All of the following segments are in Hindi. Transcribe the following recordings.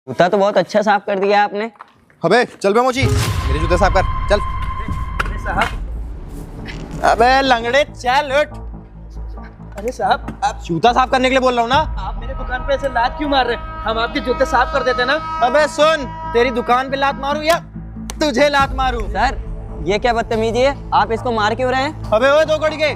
जूता तो बहुत अच्छा साफ कर दिया आपने। अबे चल बे मोची, मेरे जूते साफ कर चल। साहब अबे लंगड़े चल उठ। अरे साहब आप जूता साफ करने के लिए बोल रहा हूँ ना। आप मेरे दुकान पे ऐसे लात क्यों मार रहे हैं? हम आपके जूते साफ कर देते ना। अबे सुन, तेरी दुकान पे लात मारूं या तुझे लात मारूं? सर ये क्या बदतमीजी है, आप इसको मार क्यों रहे हैं? अबे ओए दो कौड़ी के,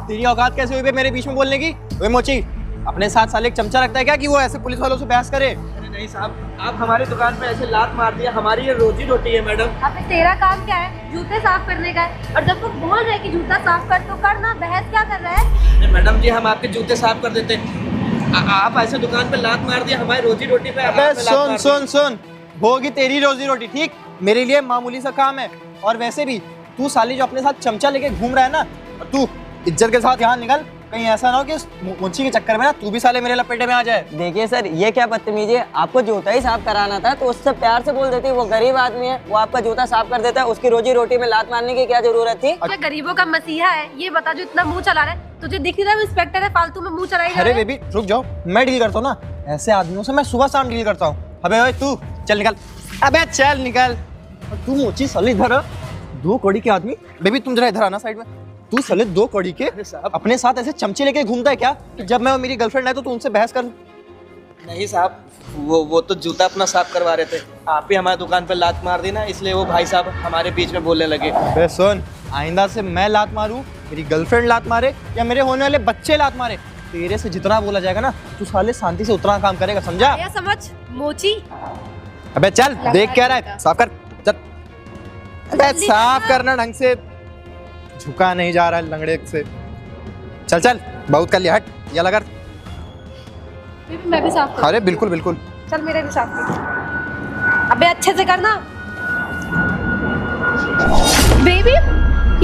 तेरी औकात कैसे हुई बे मेरे बीच में बोलने की? ओए मोची, अपने साथ साले एक चमचा रखता है क्या कि वो ऐसे पुलिस वालों से बहस करे? अरे नहीं साहब, आप हमारी दुकान पे ऐसे लात मार दिया, हमारी ये रोजी रोटी है मैडम। अबे तेरा काम क्या है? जूते साफ करने का है। और जब वो बोल रहे कि जूता साफ कर तो कर ना, बहस क्या कर रहा है? अरे मैडम जी हम आपके जूते साफ कर देते। आप ऐसे दुकान पे लात मार दिया, हमारी रोजी रोटी पे अबे सुन सुन सुन, होगी तेरी रोजी रोटी ठीक, मेरे लिए मामूली सा काम है। और वैसे भी तू साली जो अपने साथ चमचा लेके घूम रहा है ना, तू इज्जत के साथ यहाँ निकल, कहीं ऐसा ना हो कि इस मुंशी के चक्कर में ना तू भी साले मेरे लपेटे में आ जाए। देखिए सर ये क्या बदतमीजी है, आपको जूता ही साफ कराना था तो उससे प्यार से बोल देती, वो गरीब आदमी है, वो आपका जूता साफ कर देता है, उसकी रोजी रोटी में लात मारने की क्या जरूरत थी? क्या गरीबों का मसीहा है? ये बता जो इतना मुंह चला रहा है, तुझे दिख नहीं रहा इंस्पेक्टर है, फालतू में मुंह चलाई जा अरे रहा है। बेबी रुक जाओ, मैं डील करता हूँ ना, ऐसे आदमियों से मैं सुबह शाम डील करता हूँ। अबे ओए तू चल निकल, अबे चल निकल। और तू मोची साले इधर, दो कौड़ी के आदमी, बेबी तुम जरा इधर आना साइड में। तू साले दो कौड़ी के साहब अपने साथ ऐसे चमचे लेके घूमता है क्या? जब मैं और मेरी गर्लफ्रेंड है तो तू उनसे बहस कर। नहीं साहब, वो तो जूता अपना साफ करवा रहे थे, आप ही हमारी दुकान पे लात मार दी ना, इसलिए वो भाई साहब हमारे बीच में बोलने लगे। अबे सुन, आइंदा से मैं लात मारूं, मेरी गर्लफ्रेंड लात मारे या मेरे होने वाले बच्चे लात मारे, तेरे से जितना बोला जाएगा ना तू साले शांति से उतना काम करेगा, समझा? या समझ मोची। अबे चल देख क्या रहा है, साफ कर चल। अबे जल्दी साफ करना। करना ढंग से, झुका नहीं जा रहा है लंगड़े से। चल चल बहुत कर लिया, हट ये लगा। मैं भी साफ अरे बिल्कुल बिल्कुल। चल मेरे भी साफ कर। अबे अच्छे से करना। बेबी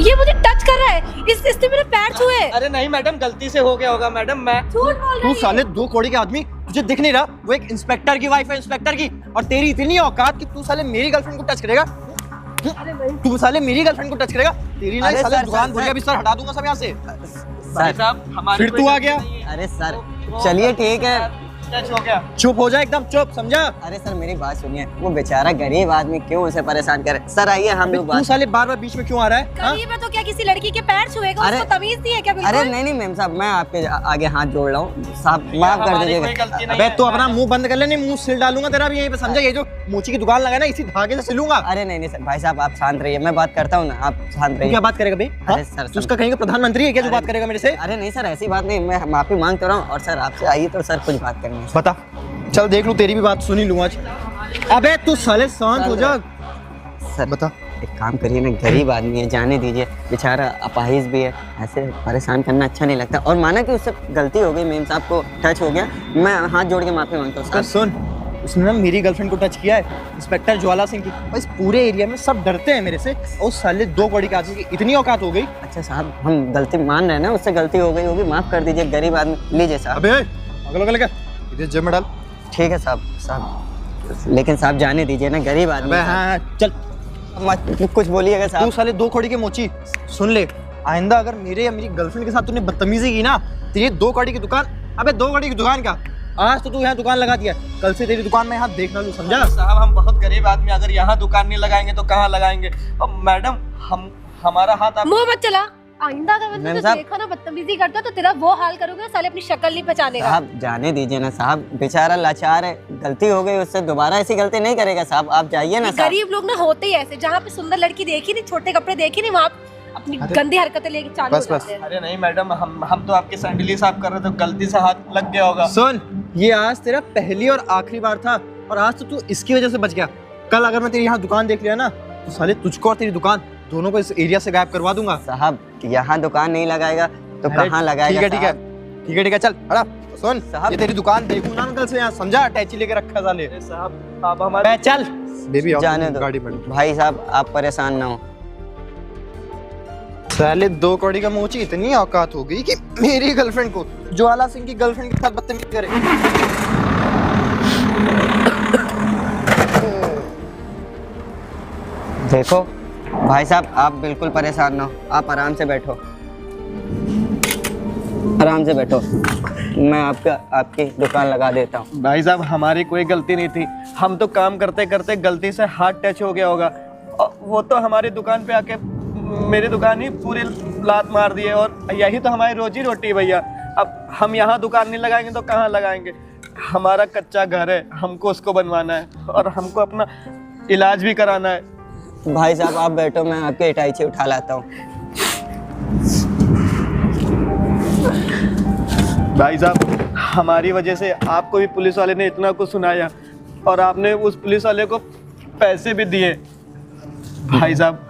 ये मुझे टच कर रहा है, इसने मेरे पैर छुए। अरे नहीं मैडम, गलती से हो गया होगा मैडम। मैं झूठ बोल रहा तू है। साले दो कौड़ी के आदमी, तुझे दिख नहीं रहा वो एक इंस्पेक्टर की वाइफ है, इंस्पेक्टर की, और तेरी इतनी औकात कि तू साले मेरी गर्लफ्रेंड को टच करेगा? तू साले मेरी गर्लफ्रेंड को टच करेगा? तेरी ना अरे साले सर, दुकान सर, भूलिया बिस्तर हटा दूंगा सब यहाँ से। भाई साहब हमारी फिर कोई तू आ गलती गया? नहीं है। अरे सर चलिए ठीक है। टच हो गया। चुप हो जा एकदम चुप, समझा? अरे सर मेरी बात सुनिए, वो बेचारा गरीब आदमी क्यों उसे परेशान करे? सर आइए हम लोग तू बात। साले बार बार बीच में क्यों आ रहा है? हाँ? गरीब है तो क्या किसी लड़की के पैर छुएगा? अरे- उसको तमीज नहीं है क्या? बिल्कुल अरे नहीं नहीं मैम साहब, मैं आपके आगे हाथ जोड़ रहा हूँ साहब, माफ कर हमारी कोई दीजिएगा। गलती नहीं अबे है। तू अपना मुंह बंद कर ले, नहीं मुंह सिल डालूंगा तेरा भी यहीं पे, समझा? ये जो मोची की दुकान लगा है ना, इसी धागे से सिलूंगा। अरे नहीं नहीं सर, भाई साहब आप शांत रहिए, मैं बात करता हूँ ना, आप शांत तू रहिए। क्या बात करेगा भाई? हाँ? अरे सर, तू उसका कहीं का प्रधानमंत्री है क्या जो बात करेगा मेरे से? अरे नहीं सर ऐसी बात नहीं, मैं माफी मांगता रहा हूँ। और सर आपसे आइए तो सर कुछ बात करनी है। बता, चल देख लूं, तेरी भी बात सुन ही लूं आज। अबे तू साले शांत हो जा। सर बता। एक काम करिए ना, गरीब आदमी है, जाने दीजिए, बेचारा अपाहिज भी है, ऐसे परेशान करना अच्छा नहीं लगता। और माना कि उससे गलती हो गई, मेम साहब को टच हो गया, मैं हाथ जोड़ के माफी मांगता हूँ तो सर। सुन, उसने ना मेरी गर्लफ्रेंड को टच किया है, इंस्पेक्टर ज्वाला सिंह की, और इस पूरे एरिया में सब डरते हैं मेरे से, और उस साले दो बड़ी के आदमी की इतनी औकात हो गई। अच्छा साहब हम गलती मान रहे हैं ना, उससे गलती हो गई होगी, माफ कर दीजिए, गरीब आदमी। लीजिए साहब। अबे अगल अगल क्या इधर जेब में डाल। ठीक है साहब, लेकिन साहब जाने दीजिए ना, गरीब आदमी अबे है। हाँ चल, मत कुछ बोलिएगा तू साहब। साले दो कौड़ी के मोची, सुन ले, आइंदा अगर मेरे या मेरी गर्लफ्रेंड के साथ तूने बदतमीजी की ना, तेरी दो कौड़ी की दुकान, अबे दो कौड़ी की दुकान का, आज तो तू यहाँ दुकान लगा दिया, कल से तेरी दुकान में यहाँ देखना लूं, समझा? साहब हम बहुत गरीब आदमी, अगर यहाँ दुकान नहीं लगाएंगे तो कहाँ लगाएंगे? और मैडम हमारा हाथ आप मुंह मत चला। आइंदा अगर मैंने मैम तुझे साहब- देखा ना बदतमीजी करता तो तेरा वो हाल करोगे, साले अपनी शक्ल नहीं पहचानेगा। साहब जाने दीजिए ना साहब, बेचारा लाचार है, गलती हो गई उससे, दोबारा ऐसी गलती नहीं करेगा साहब, आप जाइए ना साहब। गरीब लोग ना होते ही ऐसे, जहाँ पे सुंदर लड़की देखी नहीं, छोटे कपड़े देखे नहीं, वहाँ अपनी गंदी हरकतें लेके चालू हो बस, बस। जाते हैं। अरे नहीं मैडम, हम तो आपके सैंडल ही साफ कर रहे थे, गलती से हाथ लग गया होगा। सुन, ये आज तेरा पहली और आखिरी बार था, और आज तो तू इसकी वजह से बच गया। कल अगर मैं तेरी यहाँ दुकान देख लिया ना, तो साले तुझको और तेरी दुकान दोनों को इस एरिया से गायब करवा दूंगा। साहब यहाँ दुकान नहीं लगाएगा तो अरे, कहाँ लगाएगा? ठीक है ठीक है साहब? ठीक है ठीक है, चल हटा। सुन साहब- ये तेरी दुकान देखूं ना कल से यहाँ, समझा? अटैची लेके रखा साले। अरे साहब आप हमारे बे चल बेबी, आओ जाने दो गाड़ी में। भाई साहब, आप परेशान ना हो। साले दो कौड़ी का मोची, इतनी औकात हो गई कि मेरी गर्लफ्रेंड को ज्वाला सिंह की गर्लफ्रेंड के साथ बदतमीजी करे। देखो भाई साहब, आप बिल्कुल परेशान ना हो, आप आराम से बैठो। आराम से बैठो, मैं आपकी दुकान लगा देता हूँ। भाई साहब हमारी कोई गलती नहीं थी, हम तो काम करते करते गलती से हाथ टच हो गया होगा। और वो तो हमारी दुकान पे आके मेरी दुकान ही पूरी लात मार दी है, और यही तो हमारी रोजी रोटी है भैया। अब हम यहाँ दुकान नहीं लगाएंगे तो कहाँ लगाएंगे? हमारा कच्चा घर है, हमको उसको बनवाना है और हमको अपना इलाज भी कराना है। भाई साहब आप बैठो, मैं आपके इटाची उठा लाता हूँ। भाई साहब हमारी वजह से आपको भी पुलिस वाले ने इतना कुछ सुनाया, और आपने उस पुलिस वाले को पैसे भी दिए। भाई साहब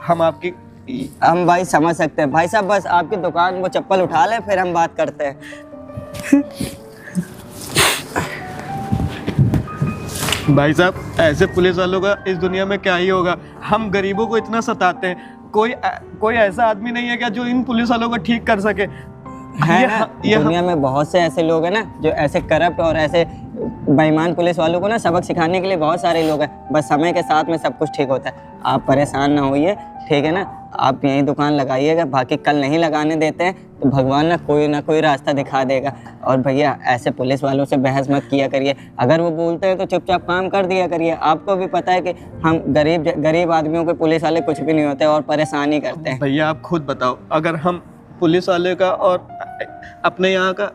हम भाई समझ सकते हैं भाई साहब, बस आपकी दुकान वो चप्पल उठा ले फिर हम बात करते हैं। भाई साहब ऐसे पुलिस वालों का इस दुनिया में क्या ही होगा। हम गरीबों को इतना सताते हैं, कोई ऐसा आदमी नहीं है क्या जो इन पुलिस वालों को ठीक कर सके? है ना, दुनिया में बहुत से ऐसे लोग हैं ना जो ऐसे करप्ट और ऐसे बेईमान पुलिस वालों को ना सबक सिखाने के लिए बहुत सारे लोग हैं। बस समय के साथ में सब कुछ ठीक होता है, आप परेशान ना होइए, ठीक है ना? आप यहीं दुकान लगाइएगा, बाकी कल नहीं लगाने देते हैं तो भगवान ना कोई रास्ता दिखा देगा। और भैया ऐसे पुलिस वालों से बहस मत किया करिए, अगर वो बोलते हैं तो चुपचाप काम कर दिया करिए। आपको भी पता है कि हम गरीब आदमियों के पुलिस वाले कुछ भी नहीं होते और परेशान ही करते हैं। भैया आप खुद बताओ, अगर हम पुलिस वाले का और अपने यहाँ का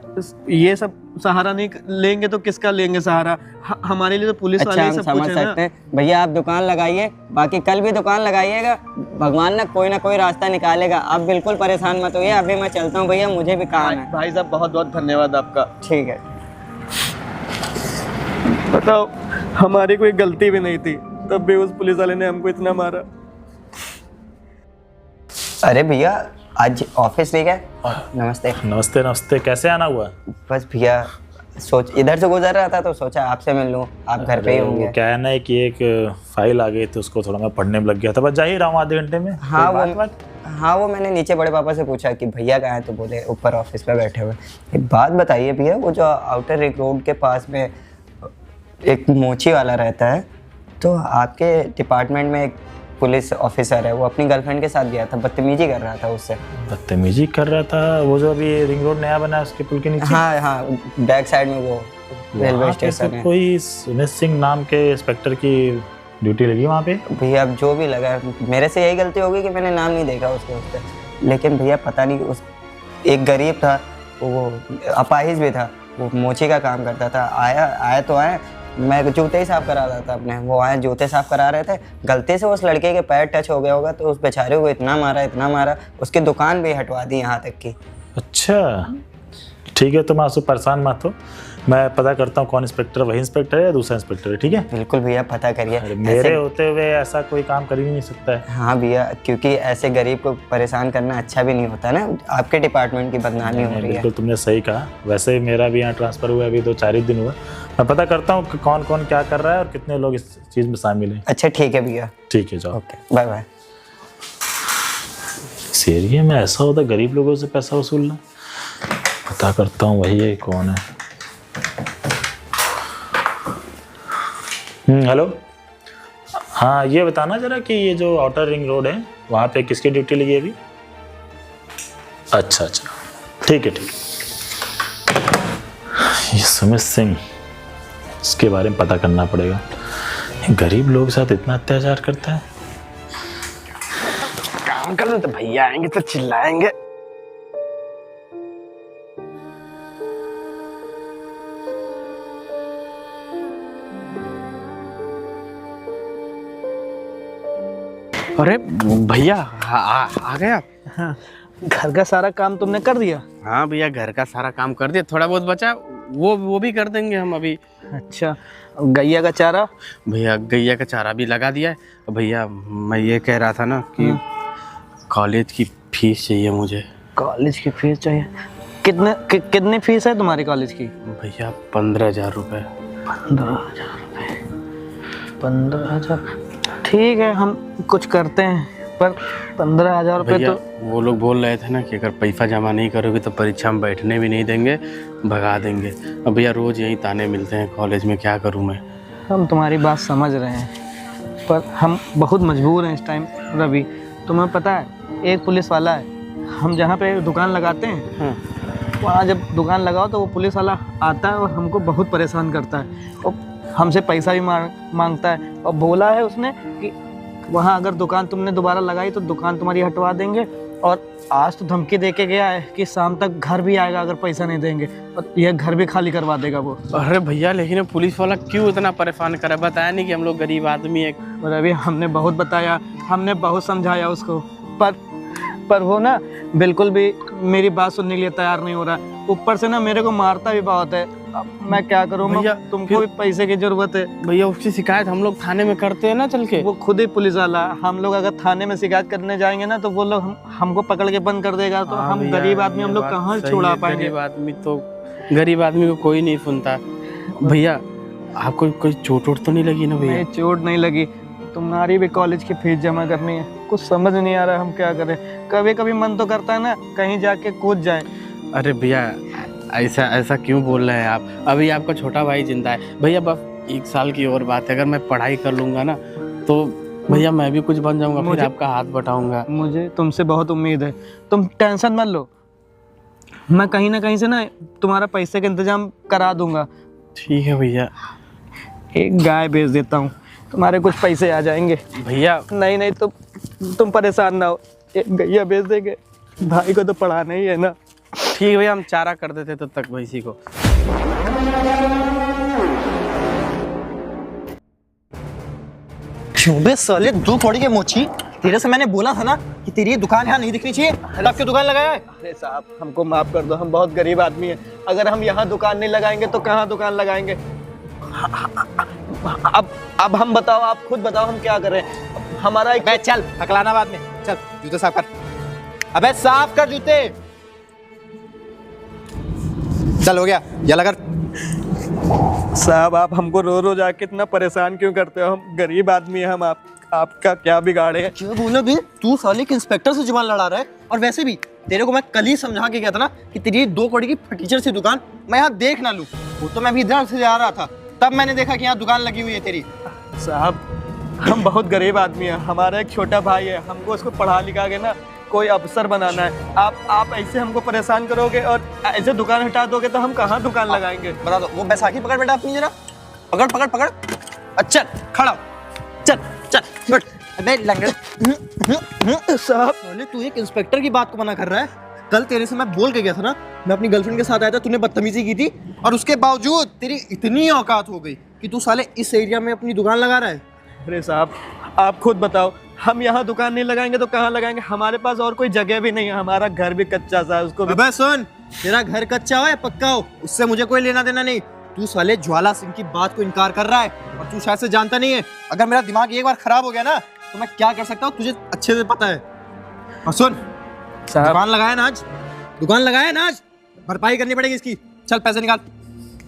ये सब सहारा नहीं लेंगे तो किसका लेंगे सहारा? हमारे लिए तो पुलिस वाले ही सब समझ कुछ है सकते हैं भैया, आप दुकान लगाइए, बाकी कल भी दुकान लगाइएगा, भगवान ना कोई रास्ता निकालेगा। आप बिल्कुल परेशान मत होइए, अभी मैं चलता हूँ भैया, मुझे भी काम है। भाई साहब बहुत बहुत धन्यवाद आपका। ठीक है। बताओ हमारी कोई गलती भी नहीं थी, तब भी उस पुलिस वाले ने हमको इतना मारा। अरे भैया आज ऑफिस नहीं गए? नमस्ते। नमस्ते नमस्ते, कैसे आना हुआ? बस भैया सोच इधर से गुजर रहा था तो सोचा आपसे मिल लूँ, आप घर पे ही होंगे। क्या है ना कि एक फाइल आ गई थी, उसको थोड़ा मैं पढ़ने में लग गया था, बस जा ही रहा हूँ आधे घंटे में। हाँ वो मैंने नीचे बड़े पापा से पूछा कि भैया कहाँ हैं, तो बोले ऊपर ऑफिस में बैठे हुए। एक बात बताइए भैया, वो जो आउटर रिंग रोड के पास में एक मोची वाला रहता है, तो आपके डिपार्टमेंट में एक पुलिस ऑफिसर है, वो अपनी गर्लफ्रेंड के साथ गया था, बदतमीजी कर रहा था उससे। बदतमीजी कर रहा था? वो जो अभी रिंग रोड नया बना है उसके पुल के नीचे? हाँ बैक साइड में वो रेलवे स्टेशन है। कोई सुमित सिंह नाम के इंस्पेक्टर की ड्यूटी लगी वहाँ पे? भैया अब जो भी लगा, मेरे से यही गलती होगी कि मैंने नाम नहीं देखा उसके उस पर। लेकिन भैया पता नहीं, उस एक गरीब था, वो अपाहिज भी था, वो मोची का काम करता था। आया तो आया, मैं जूते ही साफ करा रहा था अपने, वो आए जूते साफ करा रहे थे, गलती से उस लड़के के पैर टच हो गया होगा, तो उस बेचारे को इतना मारा, उसकी दुकान भी हटवा दी यहाँ तक की। अच्छा ठीक है, तुम आंसू परेशान मत हो, मैं पता करता हूँ कौन इंस्पेक्टर, वही इंस्पेक्टर है या दूसरा इंस्पेक्टर है, ठीक है? बिल्कुल भैया पता करिए। मेरे होते हुए ऐसा कोई काम कर ही नहीं सकता है। हाँ भैया, क्योंकि ऐसे गरीब को परेशान करना अच्छा भी नहीं होता ना, आपके डिपार्टमेंट की बदनामी हो रही है। बिल्कुल तुमने सही कहा, वैसे मेरा भी यहाँ ट्रांसफर हुआ अभी 2-4 ही दिन हुआ, मैं पता करता हूँ कि कौन कौन क्या कर रहा है और कितने लोग इस चीज़ में शामिल हैं। अच्छा ठीक है भैया। ठीक है जाओ। Okay bye bye. इस एरिया में ऐसा होता है गरीब लोगों से पैसा वसूलना? पता करता हूँ वही है, कौन है। हेलो, हाँ ये बताना जरा कि ये जो आउटर रिंग रोड है वहाँ पे किसकी ड्यूटी लगी है अभी? अच्छा ठीक है। ये सुमित सिंह, इसके बारे में पता करना पड़ेगा, गरीब लोग के साथ इतना अत्याचार करता है। काम कर लो तो भैया आएंगे तो चिल्लाएंगे। अरे भैया आ गए आप? हाँ, घर का सारा काम तुमने कर दिया? हाँ भैया घर का सारा काम कर दिया, थोड़ा बहुत बचा वो भी कर देंगे हम अभी। अच्छा, गैया का चारा? भैया गैया का चारा भी लगा दिया है। भैया मैं ये कह रहा था ना कि कॉलेज की फीस चाहिए मुझे। कॉलेज की फीस चाहिए? कितनी फीस है तुम्हारी कॉलेज की? भैया 15,000 रुपये। 15,000? ठीक है, हम कुछ करते हैं, पर 15,000 रुपये तो वो लोग बोल रहे थे ना कि अगर पैसा जमा नहीं करोगे तो परीक्षा में बैठने भी नहीं देंगे, भगा देंगे। अब भैया रोज़ यही ताने मिलते हैं कॉलेज में, क्या करूं मैं? हम तुम्हारी बात समझ रहे हैं, पर हम बहुत मजबूर हैं इस टाइम। रवि तुम्हें पता है, एक पुलिस वाला है, हम जहाँ पे दुकान लगाते हैं वहाँ जब दुकान लगाओ तो वो पुलिस वाला आता है और हमको बहुत परेशान करता है और हमसे पैसा भी मांगता है और बोला है उसने कि वहाँ अगर दुकान तुमने दोबारा लगाई तो दुकान तुम्हारी हटवा देंगे और आज तो धमकी दे के गया है कि शाम तक घर भी आएगा अगर पैसा नहीं देंगे और यह घर भी खाली करवा देगा वो। अरे भैया लेकिन पुलिस वाला क्यों इतना परेशान करे, बताया नहीं कि हम लोग गरीब आदमी है। और अभी हमने बहुत बताया, हमने बहुत समझाया उसको, पर वो ना बिल्कुल भी मेरी बात सुनने के लिए तैयार नहीं हो रहा। ऊपर से ना मेरे को मारता भी बहुत है। अब मैं क्या करूँ भैया, तुमको भी पैसे की जरूरत है। भैया उसकी शिकायत हम लोग थाने में करते हैं ना चल के। वो खुद ही पुलिस वाला, हम लोग अगर थाने में शिकायत करने जाएंगे ना तो वो लोग हमको पकड़ के बंद कर देगा। तो हाँ हम भैया, गरीब आदमी, ये हम लोग बात कहाँ सही छुड़ा है। पाएंगे। गरीब आदमी को कोई नहीं सुनता। भैया आपको कोई चोट वोट तो नहीं लगी ना भैया? नहीं, चोट नहीं लगी। तुम्हारी भी कॉलेज की फीस जमा करनी है, कुछ समझ नहीं आ रहा हम क्या करें। कभी कभी मन तो करता है ना कहीं जाके कूद जाए। अरे भैया ऐसा क्यों बोल रहे हैं आप? अभी आपका छोटा भाई जिंदा है भैया, बस 1 साल की और बात है। अगर मैं पढ़ाई कर लूँगा ना तो भैया मैं भी कुछ बन जाऊँगा, फिर आपका हाथ बटाऊँगा। मुझे तुमसे बहुत उम्मीद है, तुम टेंशन मत लो। मैं कहीं ना कहीं से ना तुम्हारा पैसे का इंतजाम करा दूंगा। ठीक है भैया। एक गाय बेच देता हूँ, तुम्हारे कुछ पैसे आ जाएंगे। भैया नहीं तो तुम परेशान ना हो, एक गैया बेच देंगे, भाई को तो पढ़ाना ही है ना। ठीक है भैया, हम चारा कर देते तब तक भैंसी को। क्यों बे साले 2 कौड़ी के मोची, तेरे से मैंने बोला था ना कि तेरी दुकान यहाँ नहीं दिखनी चाहिए, तब क्यों दुकान लगाया है? अरे साहब हमको माफ कर दो, हम बहुत गरीब आदमी हैं। अगर हम यहाँ दुकान नहीं लगाएंगे तो कहाँ दुकान लगाएंगे? अब हम बताओ, आप खुद बताओ हम क्या करें। हमारा एक बे चल हकलाना बाद में, चल जूते साफ कर। अबे साफ कर जूते। चल हो गया, ये लगा। साहब आप हमको रो रो जाके इतना परेशान क्यों करते हो? हम गरीब आदमी हैं, हम आपका क्या बिगाड़े? क्यों बोलो बे, तू साले के इंस्पेक्टर से जुबान लड़ा रहा है। और वैसे भी तेरे को मैं कल ही समझा के गया था ना कि तेरी 2 कौड़ी की फर्नीचर सी दुकान मैं यहाँ देख ना लूं। वो तो मैं भी इधर से जा रहा था, तब मैंने देखा कि यहाँ दुकान लगी हुई है तेरी। साहब हम बहुत गरीब आदमी हैं, हमारा एक छोटा भाई है, हमको उसको पढ़ा लिखा के ना कोई अफसर बनाना है। आप ऐसे हमको परेशान करोगे और ऐसे दुकान हटा दोगे तो हम कहाँ दुकान लगाएंगे? बता दो, वो बैसाखी पकड़ बेटा अपनी जरा, पकड़। अच्छा खड़ा, चल बैठ। अबे लंगड़े साहब साले तू एक इंस्पेक्टर की बात को मना कर रहा है। कल तेरे से मैं बोल के गया था ना, मैं अपनी गर्लफ्रेंड के साथ आया था, तूने बदतमीजी की थी और उसके बावजूद तेरी इतनी औकात हो गई कि तू साले इस एरिया में अपनी दुकान लगा रहा है। अरे साहब आप खुद बताओ, हम यहाँ दुकान नहीं लगाएंगे तो कहाँ लगाएंगे? हमारे पास और कोई जगह भी नहीं है, हमारा घर भी कच्चा सा है, उसको भी। अबे सुन, तेरा घर कच्चा हो या पक्का हो, उससे मुझे कोई लेना देना नहीं। तू साले ज्वाला सिंह की बात को इनकार कर रहा है और तू शायद से जानता नहीं है। अगर मेरा दिमाग एक बार खराब हो गया ना तो मैं क्या कर सकता हूँ तुझे अच्छे से पता है। और सुन, दुकान लगाया ना आज, भरपाई करनी पड़ेगी इसकी। चल पैसे निकाल,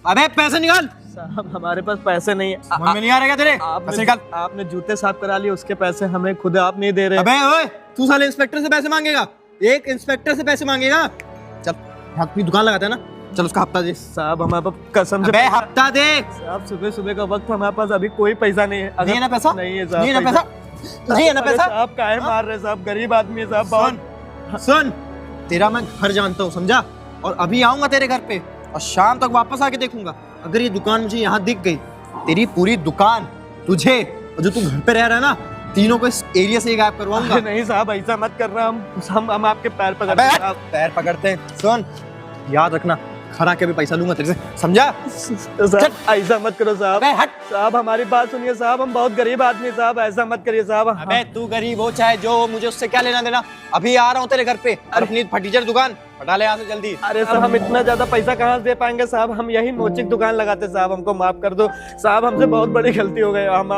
अबे पैसे निकाल। साहब हमारे पास पैसे नहीं है। समझ में नहीं आ रहा क्या तेरे? पैसे निकाल। आपने जूते साफ करा लिए, उसके पैसे हमें खुद आप नहीं दे रहे। अबे ओए, तू साले इंस्पेक्टर से पैसे मांगेगा? एक इंस्पेक्टर से पैसे मांगेगा? चल यहाँ अपनी दुकान लगाता है ना, चल उसका हफ्ता दे। साहब हमारे पास कसम से अबे हफ्ता दे। साहब सुबह का वक्त, हमारे पास अभी कोई पैसा नहीं है। नहीं है ना पैसा? नहीं है साहब, नहीं है ना पैसा? नहीं है ना पैसा? साहब काहे मार रहे साहब, गरीब आदमी है साहब। सुन, तेरा मैं घर जानता हूँ, समझा? और अभी आऊंगा तेरे घर पे और शाम तक वापस आके देखूंगा। अगर ये दुकान मुझे यहाँ दिख गई, तेरी पूरी दुकान, तुझे और जो तू घर पे रह रहा है ना, तीनों को इस एरिया से ही गायब करवाऊंगा। नहीं साहब ऐसा मत कर रहा, हम आपके पैर पकड़ते अबे हैं। पैर पकड़ते हैं। सुन, याद रखना, खरा के भी पैसा लूंगा तेरे से, समझा? साहब ऐसा मत करो साहब। अबे हट। साहब हमारी बात सुनिए साहब, हम बहुत गरीब आदमी हैं साहब, ऐसा मत करिए साहब। अबे तू गरीब हो चाहे जो हो, मुझे उससे क्या लेना देना। अभी आ रहा हूँ तेरे घर पे और अपनी फर्नीचर दुकान हटा ले यहाँ से जल्दी। अरे साहब हम इतना ज्यादा पैसा कहाँ से दे पाएंगे साहब, हम यही मोचिक दुकान लगाते साहब, हमको माफ कर दो साहब, हमसे बहुत बड़ी गलती हो गई। हम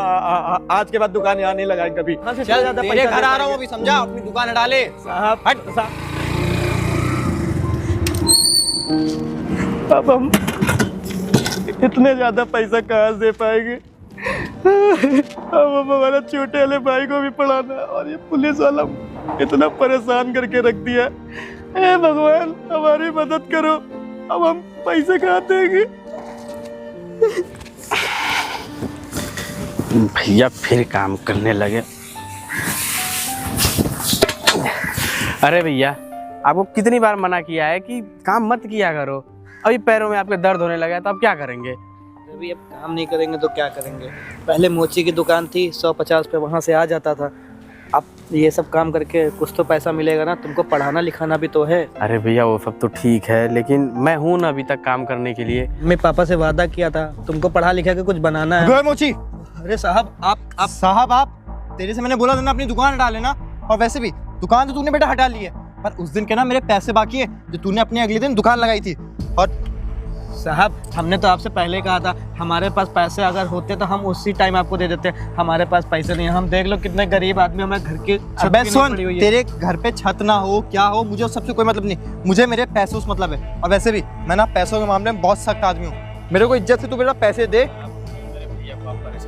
आज के बाद दुकान यहाँ नहीं लगाएंगे कभी। चल तेरे घर आ रहा हूँ अभी, समझा? अपनी दुकान हटा ले साहब। हट। अब हम इतने ज्यादा पैसा कहाँ से दे पाएंगे? अब हम हमारा छोटे वाले भाई को भी पढ़ाना और ये पुलिस वाला इतना परेशान करके रख दिया। हे भगवान हमारी मदद करो, अब हम पैसे कहाँ देंगे? भैया फिर काम करने लगे। अरे भैया आपको कितनी बार मना किया है कि काम मत किया करो। अभी पैरों में आपके दर्द होने लगा है तो आप क्या करेंगे? अभी अब काम नहीं करेंगे तो क्या करेंगे? पहले मोची की दुकान थी, 150 पे वहाँ से आ जाता था। अब ये सब काम करके कुछ तो पैसा मिलेगा ना, तुमको पढ़ाना लिखाना भी तो है। अरे भैया वो सब तो ठीक है, लेकिन मैं हूँ ना अभी तक काम करने के लिए। मैं पापा से वादा किया था तुमको पढ़ा लिखा के कुछ बनाना है। गए मोची। अरे साहब आप साहब आप, तेरे से मैंने बोला था ना अपनी दुकान हटा लेना, और वैसे भी दुकान तो तूने बेटा हटा ली है, पर उस दिन के ना मेरे पैसे बाकी है जो तूने अपने अगले दिन दुकान लगाई थी। और साहब हमने तो आपसे पहले कहा था हमारे पास पैसे अगर होते तो हम उसी टाइम आपको दे देते। हमारे पास पैसे नहीं है, हम देख लो कितने गरीब आदमी, हमें घर की छत भी अबे नहीं सुन, पड़ी हुई है। तेरे घर पे छत ना हो क्या हो, मुझे उस सबसे कोई मतलब नहीं, मुझे मेरे पैसे उस मतलब है। और वैसे भी मैं ना पैसों के मामले में बहुत सख्त आदमी हूँ, मेरे को इज्जत से तू बेटा पैसे दे।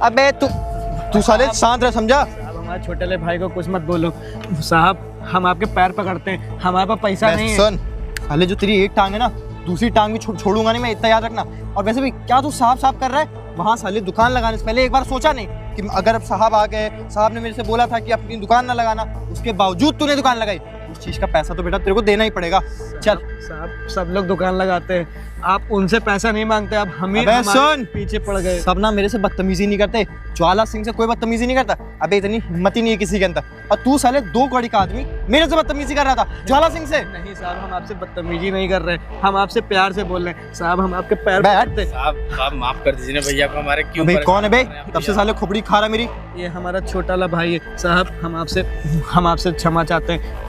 अबे तू साले शांत रह, समझा? साहब हमारे छोटे ले भाई को कुछ मत बोलो साहब, हम आपके पैर पकड़ते हैं, हमारे पास पैसा नहीं है। सुन साले, जो तेरी एक टांग है ना, दूसरी टांग भी छोड़ूंगा नहीं मैं, इतना याद रखना। और वैसे भी क्या तू साफ साफ कर रहा है? वहाँ साले दुकान लगाने से पहले एक बार सोचा नहीं कि अगर अब साहब आ गए, साहब ने मेरे से बोला था कि अपनी दुकान ना लगाना, उसके बावजूद तूने दुकान लगाई, उस चीज का पैसा तो बेटा तेरे को देना ही पड़ेगा। चल साहब सब लोग दुकान लगाते हैं, आप उनसे पैसा नहीं मांगते, अब हम ही अबे हमारे सुन, पीछे पड़ गए। सब ना मेरे से बदतमीजी नहीं करते, ज्वाला सिंह से कोई बदतमीजी नहीं करता। अबे इतनी हिम्मत ही नहीं है किसी के अंदर, और तू साले 2 कौड़ी का आदमी मेरे से बदतमीजी कर रहा था ज्वाला सिंह से। नहीं साहब हम आपसे बदतमीजी नहीं कर रहे, हम आपसे प्यार से बोल रहे हैं। साहब हम आपके पैर बैठ। पकड़ते हैं। साहब माफ कर दीजिए ना भैया को, हमारे क्यों अबे कौन है बे? परेशान कर रहे हैं तब से भैया? साले खोपड़ी खा रहा मेरी। ये हमारा छोटा ला भाई है साहब, हम आपसे क्षमा चाहते हैं।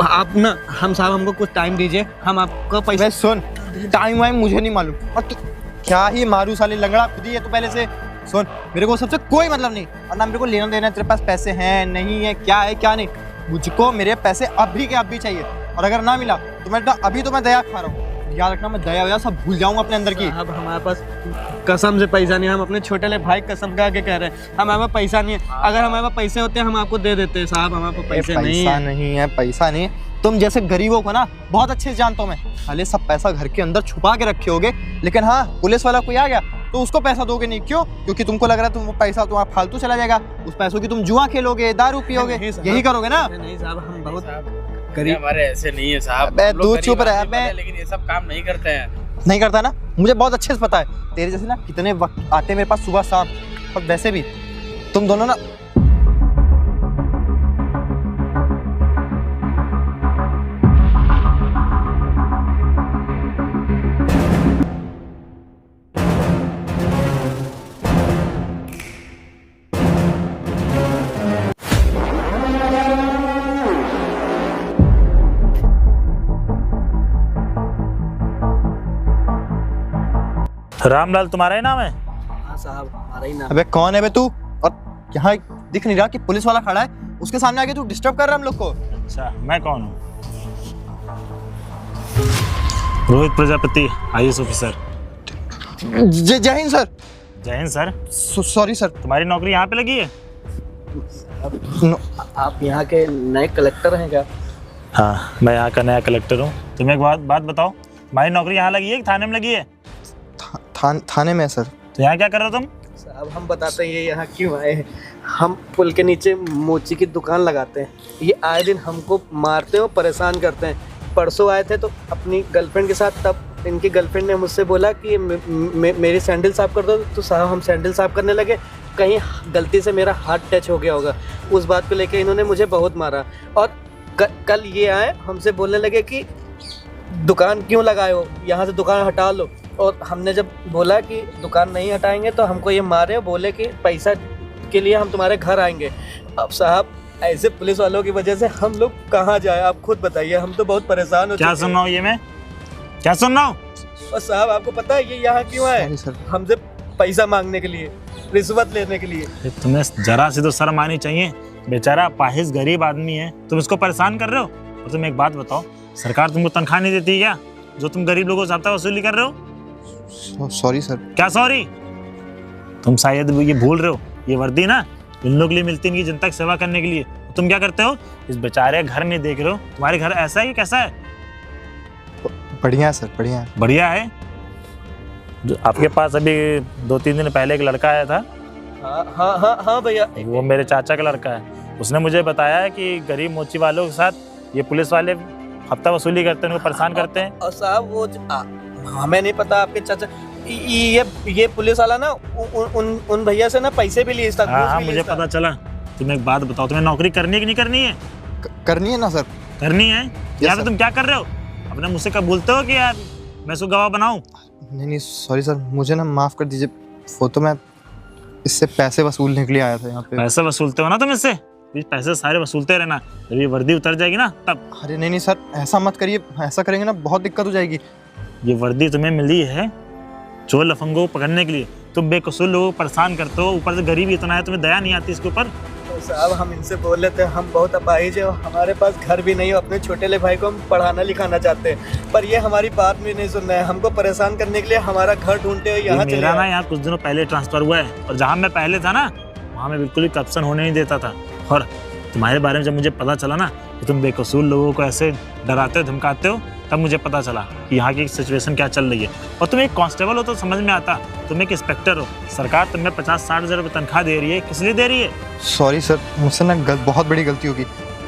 आप ना साहब हमको कुछ टाइम दीजिए, हम आपको पैसा। अबे सुन, टाइम वाइम मुझे नहीं मालूम, और तू क्या ही मारू साले, लंगड़ा खुद ही है तू पहले से। सुन, मेरे को सबसे कोई मतलब नहीं, और ना मेरे को लेना देना है तेरे पास पैसे हैं नहीं है क्या नहीं। मुझको मेरे पैसे अभी के अभी चाहिए, और अगर ना मिला तो मैं अभी तो मैं दया खा रहा हूँ। याद रखना, मैं दया वया सब भूल जाऊंगा अपने अंदर की। अब हमारे पास कसम से पैसा नहीं है, हम अपने छोटे ले भाई कसम खा के कह रहे हैं हमारे पास पैसा नहीं है। अगर हमारे पास पैसे होते हम आपको दे देते। साहब हमारे पास पैसे नहीं है। नहीं है, पैसा नहीं है। तुम जैसे गरीबों को ना बहुत अच्छे से जानता हूँ मैं, साले सब पैसा घर के अंदर छुपा के रखे होगे, लेकिन हाँ पुलिस वाला कोई आ गया तो उसको पैसा दोगे नहीं। क्यों? क्योंकि तुमको लग रहा है तुम वो पैसा तुम्हारा फालतू चला जाएगा, उस पैसों की तुम जुआ खेलोगे, दारू पियोगे, नहीं साहब। यही करोगे ना? नहीं साहब हम बहुत भैया, हमारे ऐसे नहीं है साहब। अबे हम लोग तू गरीब चुप रह, आदमी अबे। हैं, लेकिन ये सब काम नहीं करते हैं। नहीं करता ना, मुझे बहुत अच्छे से पता है। तेरे जैसे ना कितने वक्त आते हैं मेरे पास सुबह शाम, और वैसे भी तुम दोनों ना रामलाल तुम्हारा ही नाम है? हाँ साहब हमारा ही नाम। अबे कौन है बे तू? और यहाँ दिख नहीं रहा कि पुलिस वाला खड़ा है, उसके सामने आके तू डिस्टर्ब कर रहा है हम लोग को। अच्छा, मैं कौन हूँ? Rohit Prajapati, IAS officer. जय हिंद सर। जय हिंद सर। Sorry sir. तुम्हारी नौकरी यहाँ पे लगी है? आप यहाँ के नए कलेक्टर हैं क्या? हाँ, मैं यहाँ का नया कलेक्टर हूँ। तुम्हें एक बात बताओ, तुम्हारी नौकरी यहाँ लगी है कि थाने में लगी है? थाने में सर। तो यहाँ क्या कर रहे हो तुम? साहब हम बताते हैं ये यहाँ क्यों आए हैं। हम पुल के नीचे मोची की दुकान लगाते हैं, ये आए दिन हमको मारते हैं और परेशान करते हैं। परसों आए थे तो अपनी गर्लफ्रेंड के साथ, तब इनकी गर्लफ्रेंड ने मुझसे बोला कि मेरी सैंडल साफ़ कर दो, तो साहब हम सैंडल साफ़ करने लगे, कहीं गलती से मेरा हाथ टच हो गया होगा। उस बात को लेकर इन्होंने मुझे बहुत मारा। और कल ये आए हमसे बोलने लगे कि दुकान क्यों लगाए हो, यहाँ से दुकान हटा लो। और हमने जब बोला कि दुकान नहीं हटाएंगे तो हमको ये मारे, बोले कि पैसा के लिए हम तुम्हारे घर आएंगे। अब साहब ऐसे पुलिस वालों की वजह से हम लोग कहाँ जाए, आप खुद बताइए, हम तो बहुत परेशान हो चुके हैं। क्या सुन रहा हूँ ये मैं? क्या सुन रहा हूँ? और साहब आपको पता है ये यहाँ क्यों आए? Sorry sir. हमसे पैसा मांगने के लिए, रिश्वत लेने के लिए। तुम्हें जरा सी तो शर्म आनी चाहिए। बेचारा पाहिज गरीब आदमी है, तुम इसको परेशान कर रहे हो। और तुम एक बात बताओ, सरकार तुमको तनख्वाह नहीं देती क्या, जो तुम गरीब लोगों से हफ्ता वसूली कर रहे हो? Sorry sir. क्या सॉरी? तुम शायद ये भूल रहे हो, ये वर्दी ना इन लोगों के लिए मिलती है, इनकी जनता की सेवा करने के लिए। तुम क्या करते हो? इस बेचारे घर नहीं देख रहे हो? तुम्हारे घर ऐसा है कि कैसा है? बढ़िया है सर, बढ़िया है। बढ़िया है। जो आपके पास अभी 2-3 दिन पहले एक लड़का आया था, हाँ भैया, वो मेरे चाचा का लड़का है। उसने मुझे बताया है कि गरीब मोची वालों के साथ ये पुलिस वाले हफ्ता वसूली करते हैं, उनको परेशान करते हैं। और साहब वो हमें नहीं पता आपके चाचा ये पुलिस वाला ना उन भैया से ना पैसे भी लिए था, घूस हाँ भी लिए मुझे था। पता चला। तुम्हें एक बात बताओ, तुम्हें नौकरी करनी है कि नहीं करनी है? करनी है ना सर। करनी है। यहाँ पे सर। तुम क्या कर रहे हो? अपने मुझसे कब बोलते हो कि यार मैं इसको गवाह बनाऊं? नहीं सॉरी सर, मुझे ना माफ़ कर दीजिए। वो तो मैं इससे पैसे वसूलने के लिए आया था यहाँ पे। पैसे वसूलते हो ना तुम इससे? ये पैसे सारे वसूलते रहना, जब ये वर्दी उतर जाएगी ना तब। अरे नहीं सर, ऐसा मत करिए, ऐसा करेंगे ना बहुत दिक्कत हो जाएगी। ये वर्दी तुम्हें मिली है चोर लफंगों को पकड़ने के लिए। तुम बेकसूर लोगों को परेशान करते हो, ऊपर से गरीबी इतना है, तुम्हें दया नहीं आती इसके ऊपर। तो साहब हम इनसे बोल लेते हैं, हम बहुत अपाहिज है, हमारे पास घर भी नहीं है, अपने छोटे ले भाई को हम पढ़ाना लिखाना चाहते हैं, पर ये हमारी बात भी नहीं सुन रहे हैं। हमको परेशान करने के लिए हमारा घर ढूंढते हुए यहाँ चले मेरा ना आए। यहाँ कुछ दिनों पहले ट्रांसफर हुआ है, और जहाँ मैं पहले था ना वहाँ मैं बिल्कुल भी करप्शन होने नहीं देता था। और तुम्हारे बारे में जब मुझे पता चला ना कि तुम बेकसूर लोगों को ऐसे डराते हो धमकाते हो, तब मुझे पता चला कि यहाँ की सिचुएशन क्या चल रही है। और तुम एक कांस्टेबल हो तो समझ में आता, तुम एक इंस्पेक्टर हो, सरकार तुम्हें 50-60 हज़ार रुपये तनख्वाह दे रही है, किस लिए दे रही है? सॉरी सर, मुझसे ना बहुत बड़ी गलती होगी।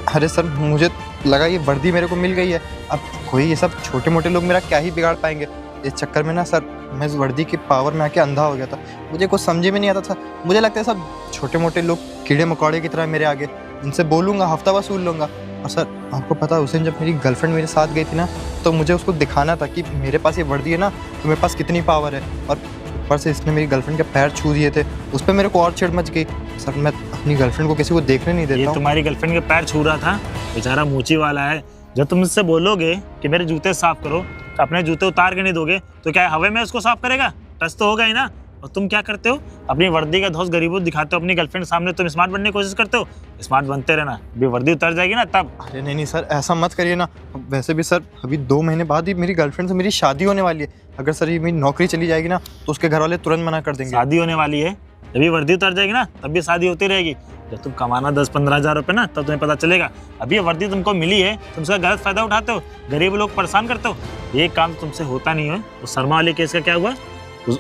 अरे सर, मुझे लगा ये वर्दी मेरे को मिल गई है, अब कोई ये सब छोटे मोटे लोग मेरा क्या ही बिगाड़ पाएंगे। इस चक्कर में ना सर मैं इस वर्दी की पावर में आके अंधा हो गया था, मुझे कुछ समझे में नहीं आता था। मुझे लगता है सब छोटे मोटे लोग कीड़े मकोड़े की तरह मेरे आगे, इनसे बोलूँगा हफ्ता वसूल लूँगा। और सर आपको पता है उस दिन जब मेरी गर्लफ्रेंड मेरे साथ गई थी ना, तो मुझे उसको दिखाना था कि मेरे पास ये वर्दी है ना तो मेरे पास कितनी पावर है। और ऊपर से इसने मेरी गर्लफ्रेंड के पैर छू दिए थे, उस पर मेरे को और चिढ़ मच गई। सर मैं अपनी गर्लफ्रेंड को किसी को देखने नहीं ये देता हूँ। तुम्हारी गर्लफ्रेंड के पैर छू रहा था, बेचारा मूची वाला है। जब तुम इससे बोलोगे कि मेरे जूते साफ करो, तो अपने जूते उतार के नहीं दोगे तो क्या हवा में उसको साफ करेगा? टच तो होगा ही ना। और तुम क्या करते हो? अपनी वर्दी का धौंस गरीबों दिखाते हो, अपनी गर्लफ्रेंड सामने तुम स्मार्ट बनने की कोशिश करते हो। स्मार्ट बनते रहना, अभी वर्दी उतर जाएगी ना तब। अरे नहीं सर, ऐसा मत करिए ना। वैसे भी सर अभी 2 महीने बाद ही मेरी गर्लफ्रेंड से मेरी शादी होने वाली है। अगर सर ये मेरी नौकरी चली जाएगी ना तो उसके घर वाले तुरंत मना कर देंगे। शादी होने वाली है, जब ये वर्दी उतर जाएगी ना तब भी शादी होती रहेगी। जब तुम कमाना 10-15 हज़ार रुपये ना, तब तुम्हें पता चलेगा। अभी ये वर्दी तुमको मिली है, तुम उसका गलत फायदा उठाते हो, गरीब लोग परेशान करते हो। ये काम तुमसे होता नहीं है। वो शर्मा वाले केस का क्या हुआ?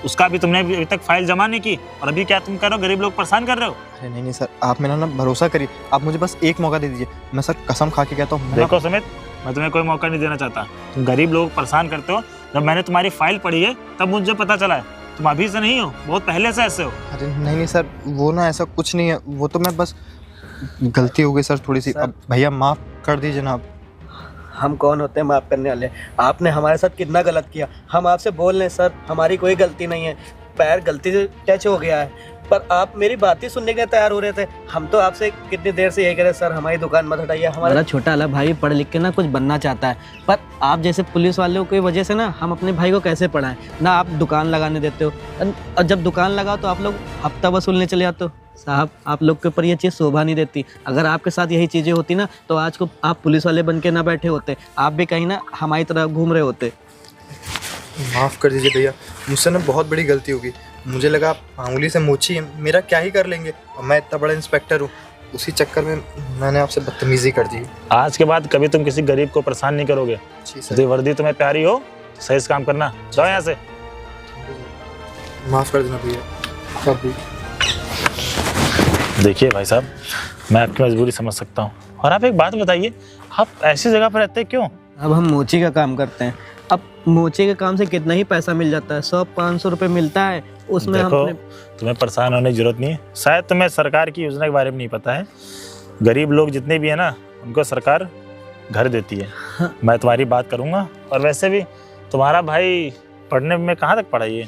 उसका भी तुमने अभी तक फाइल जमा नहीं की, और अभी क्या तुम कर रहे हो? गरीब लोग परेशान कर रहे हो। अरे नहीं सर, आप मेरा ना भरोसा करिए, आप मुझे बस एक मौका दे दीजिए। मैं सर कसम खा के कहता हूँ। देखो सुमित, मैं तुम्हें कोई मौका नहीं देना चाहता। तुम गरीब लोग परेशान करते हो। जब मैंने तुम्हारी फाइल पढ़ी है तब मुझे पता चला है, तुम अभी से नहीं हो, बहुत पहले से ऐसे हो। अरे नहीं सर, वो ना ऐसा कुछ नहीं है, वो तो मैं बस गलती हो गई सर थोड़ी सी। अब भैया माफ़ कर दीजिए ना। हम कौन होते हैं माफ़ करने वाले? आपने हमारे साथ कितना गलत किया, हम आपसे बोल रहे हैं सर हमारी कोई गलती नहीं है, पैर गलती से टच हो गया है, पर आप मेरी बात ही सुनने के लिए तैयार हो रहे थे। हम तो आपसे कितनी देर से यही कह रहे सर हमारी दुकान मत हटाइए। हमारा छोटा वाला भाई पढ़ लिख के ना कुछ बनना चाहता है, पर आप जैसे पुलिस वालों की वजह से ना हम अपने भाई को कैसे पढ़ाएं ना। आप दुकान लगाने देते हो, और जब दुकान लगाओ तो आप लोग हफ्ता वसूलने चले जाते हो। साहब आप लोग के ऊपर ये चीज़ शोभा नहीं देती। अगर आपके साथ यही चीज़ें होती ना तो आज को आप पुलिस वाले बन के ना बैठे होते, आप भी कहीं ना हमारी तरह घूम रहे होते। माफ़ कर दीजिए भैया, मुझसे ना बहुत बड़ी गलती होगी। मुझे लगा आप मामूली से मोची हैं, मेरा क्या ही कर लेंगे, और मैं इतना बड़ा इंस्पेक्टर हूँ। उसी चक्कर में मैंने आपसे बदतमीजी कर दी। आज के बाद कभी तुम किसी गरीब को परेशान नहीं करोगे। जी यदि सर, वर्दी तुम्हें प्यारी हो तो सही से काम करना। जाओ यहाँ से। माफ़ कर देना भैया। अभी देखिए भाई साहब, मैं आपकी मजबूरी समझ सकता हूँ, और आप एक बात बताइए, आप ऐसी जगह पर रहते हैं क्यों? अब हम मोची का काम करते हैं। अब मोची के काम से कितना ही पैसा मिल जाता है, 100-500 रुपये मिलता है, उसमें हम देखो तुम्हें परेशान होने की जरूरत नहीं है। शायद तुम्हें सरकार की योजना के बारे में नहीं पता है। गरीब लोग जितने भी है ना, उनको सरकार घर देती है। हाँ। मैं तुम्हारी बात करूँगा। और वैसे भी तुम्हारा भाई पढ़ने में कहाँ तक पढ़ा है?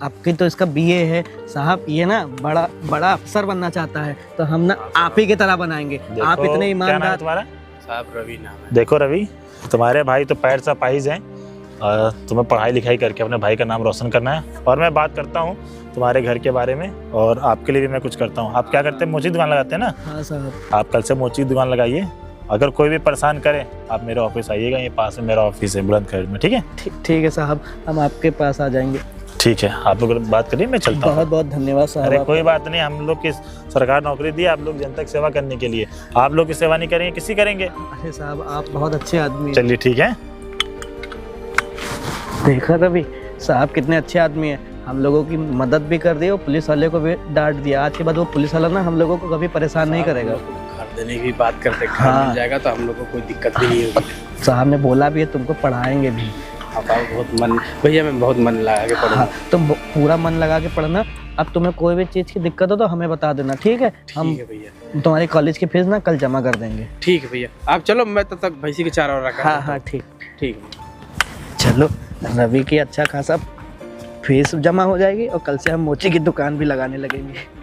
आपकी तो इसका BA है साहब। ये ना बड़ा अफसर बनना चाहता है, तो हम ना आप ही की तरह बनाएंगे। आप इतने क्या नाम है ईमानदार। तुम्हारा? साहब रवि नाम है। देखो रवि, तुम्हारे भाई तो पैर से अपाहिज हैं, और तुम्हें पढ़ाई लिखाई करके अपने भाई का नाम रोशन करना है। और मैं बात करता हूँ तुम्हारे घर के बारे में, और आपके लिए भी मैं कुछ करता हूँ। आप क्या करते हैं? मोची दुकान लगाते हैं ना? हाँ साहब। आप कल से मोची दुकान लगाइए। अगर कोई भी परेशान करे आप मेरे ऑफिस आइएगा, ये पास में मेरा ऑफिस है बुलंदशहर में। ठीक है? ठीक है साहब, हम आपके पास आ जाएंगे। ठीक है, आप लोग बात करिए, मैं चलता हूँ। बहुत बहुत धन्यवाद साहब। अरे कोई बात नहीं, हम लोग की सरकार नौकरी दी है आप लोग जनता की सेवा करने के लिए। आप लोग की सेवा नहीं करेंगे किसी करेंगे? अरे साहब आप बहुत अच्छे आदमी हैं। चलिए ठीक है। देखा रवि साहब कितने अच्छे आदमी हैं, हम लोगों की मदद भी कर दी और पुलिस वाले को भी डांट दिया। आज के बाद वो पुलिस वाला ना हम लोगों को कभी परेशान नहीं करेगा। घर देने की बात करते, घर हाँ। मिल जाएगा तो हम लोग को कोई दिक्कत भी नहीं होगी। साहब ने बोला भी है तुमको पढ़ाएंगे भी। अब आप बहुत मन, भैया मैं बहुत मन लगा के पढ़ूंगा। तुम पूरा मन लगा के पढ़ना। अब तुम्हें कोई भी चीज़ की दिक्कत हो तो हमें बता देना, ठीक है? हम भैया तुम्हारी कॉलेज की फीस ना कल जमा कर देंगे। ठीक है भैया, आप चलो, मैं तब तक भैंसी के चारा और रखा। हाँ ठीक। ठीक। चलो, रवि की अच्छा खासा फीस जमा हो जाएगी और कल से हम मोची की दुकान भी लगाने लगेंगे।